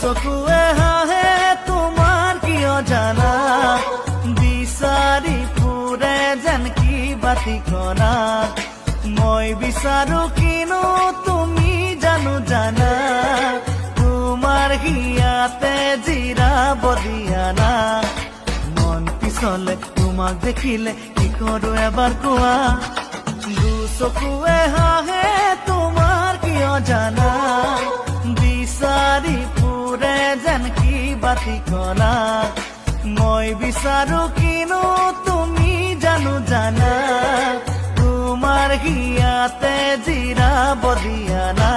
চকুৱে হাঁহে তোমাৰ কিয় জানা, বিচাৰি ফুৰে যেন কিবা ঠিকনা। মই বিচাৰো কিনো তুমি জানো জানা, তোমাৰ হিয়াতে জিৰাব দিয়া না। মন পিছলে তোমাক দেখিলে কি কৰো এবাৰ কোৱা, চকুৱে হাঁহে তোমাৰ কিয় জানা, বিচাৰি ফুৰে যেন কিবা ঠিকনা। মই বিচাৰো কিনো তুমি জানো জানা, তোমাৰ হিয়াতে জিৰাব দিয়া না।